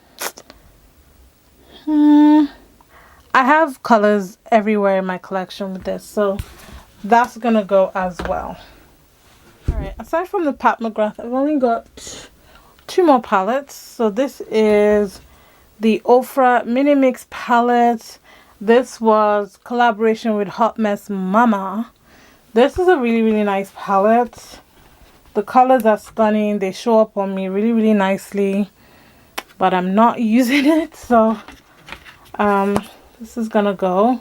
I have colors everywhere in my collection with this, so that's gonna go as well. Alright, aside from the Pat McGrath, I've only got 2 more palettes. So this is the Ofra Mini Mix palette. This was collaboration with Hot Mess Mama. This is a really, really nice palette. The colors are stunning. They show up on me really, really nicely, but I'm not using it, so this is gonna go.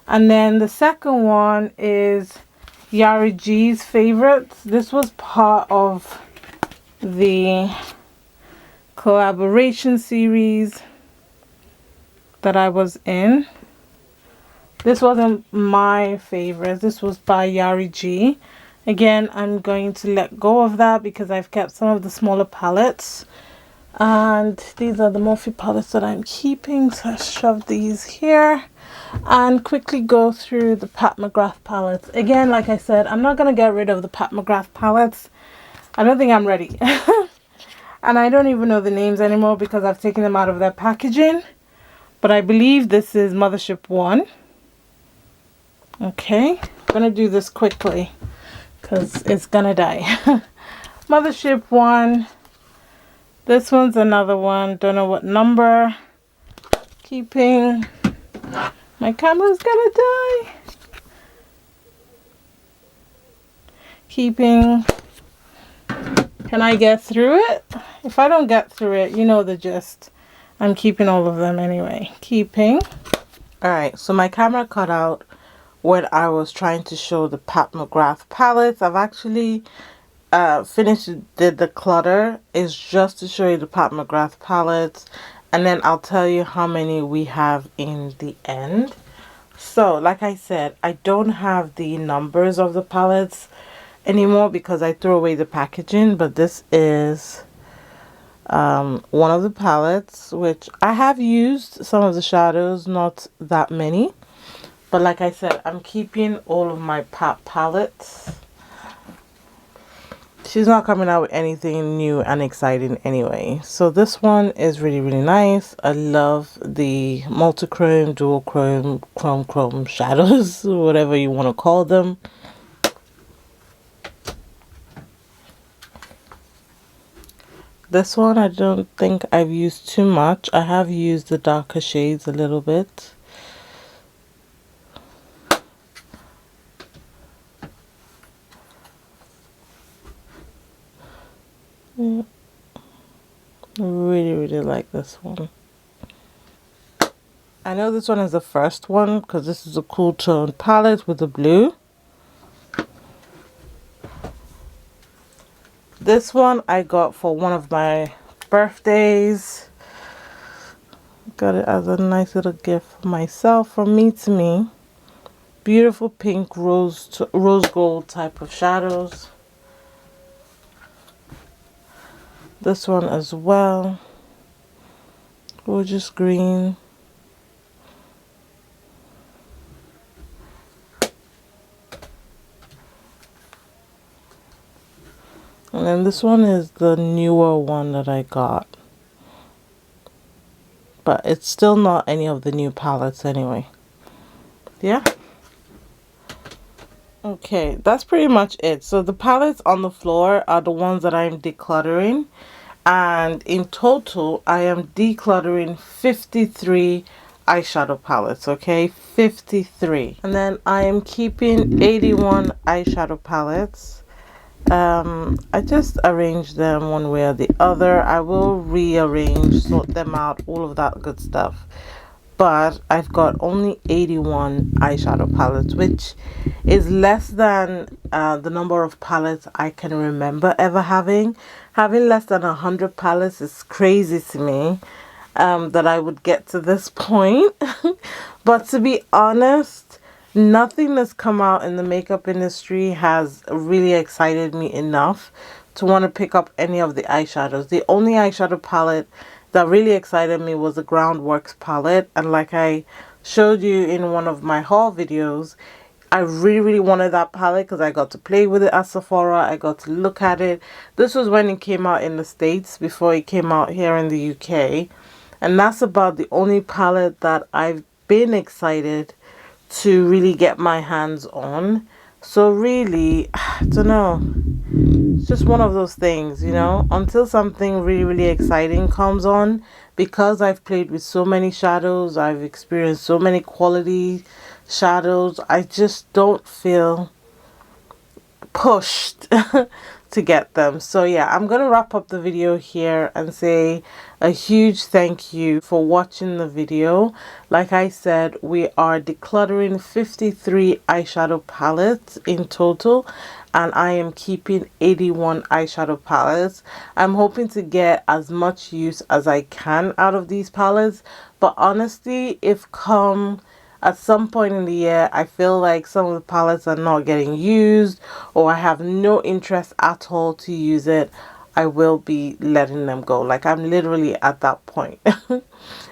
And then the second one is Yari G's Favorites. This was part of the collaboration series that I was in. This wasn't my favorite. This was by Yari G. Again, I'm going to let go of that because I've kept some of the smaller palettes. And these are the Morphe palettes that I'm keeping. So I shove these here and quickly go through the Pat McGrath palettes. Again, like I said, I'm not going to get rid of the Pat McGrath palettes. I don't think I'm ready. And I don't even know the names anymore because I've taken them out of their packaging. But I believe this is Mothership 1. Okay, I'm going to do this quickly because it's going to die. Mothership 1. This one's another one. Don't know what number. Keeping. My camera's gonna die. Keeping. Can I get through it? If I don't get through it, you know the gist. I'm keeping all of them anyway. Keeping. Alright, so my camera cut out when I was trying to show the Pat McGrath palettes. I've actually finished the declutter. Is just to show you the Pat McGrath palettes, and then I'll tell you how many we have in the end. So like I said, I don't have the numbers of the palettes anymore because I threw away the packaging, but this is one of the palettes, which I have used some of the shadows, not that many, but like I said, I'm keeping all of my Pat palettes. She's not coming out with anything new and exciting anyway. So this one is really, really nice. I love the multi-chrome, dual chrome, chrome shadows, whatever you want to call them. This one I don't think I've used too much. I have used the darker shades a little bit. Yeah. Really, really like this one. I know this one is the first one because this is a cool tone palette with the blue. This one I got for one of my birthdays. Got it as a nice little gift for myself, from me to me. Beautiful pink rose gold type of shadows. This one as well. Gorgeous green. And then this one is the newer one that I got. But it's still not any of the new palettes anyway. Yeah. Okay, that's pretty much it. So the palettes on the floor are the ones that I'm decluttering. And in total, I am decluttering 53 eyeshadow palettes, okay? 53. And then I am keeping 81 eyeshadow palettes. I just arrange them one way or the other. I will rearrange, sort them out, all of that good stuff. But I've got only 81 eyeshadow palettes, which is less than the number of palettes I can remember ever having. Having less than 100 palettes is crazy to me, that I would get to this point. But to be honest, nothing that's come out in the makeup industry has really excited me enough to want to pick up any of the eyeshadows. The only eyeshadow palette that really excited me was the Groundworks palette, and like I showed you in one of my haul videos, I really wanted that palette because I got to play with it at Sephora. I got to look at it. This was when it came out in the States, before it came out here in the UK, and that's about the only palette that I've been excited to really get my hands on. So really, I don't know, it's just one of those things, you know, until something really exciting comes on. Because I've played with so many shadows, I've experienced so many quality shadows, I just don't feel pushed to get them. So yeah, I'm gonna wrap up the video here and say a huge thank you for watching the video. Like I said, we are decluttering 53 eyeshadow palettes in total, and I am keeping 81 eyeshadow palettes. I'm hoping to get as much use as I can out of these palettes, but honestly, if come at some point in the year I feel like some of the palettes are not getting used, or I have no interest at all to use it, I will be letting them go. Like, I'm literally at that point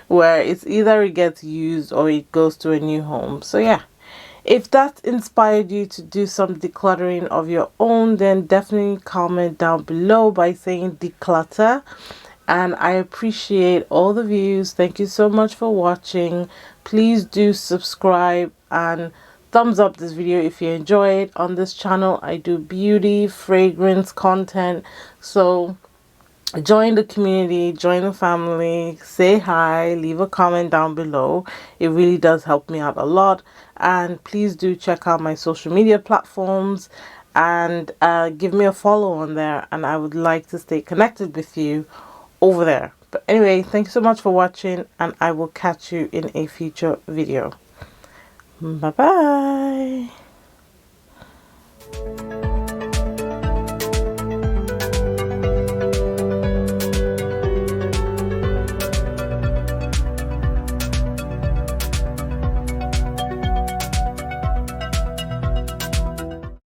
where it's either it gets used or it goes to a new home. So yeah, if that inspired you to do some decluttering of your own, then definitely comment down below by saying declutter. And I appreciate all the views. Thank you so much for watching. Please do subscribe and thumbs up this video if you enjoy it. On this channel I do beauty, fragrance content, so join the community, join the family, say hi, leave a comment down below. It really does help me out a lot. And please do check out my social media platforms and give me a follow on there, and I would like to stay connected with you over there. But anyway, thank you so much for watching, and I will catch you in a future video. Bye bye.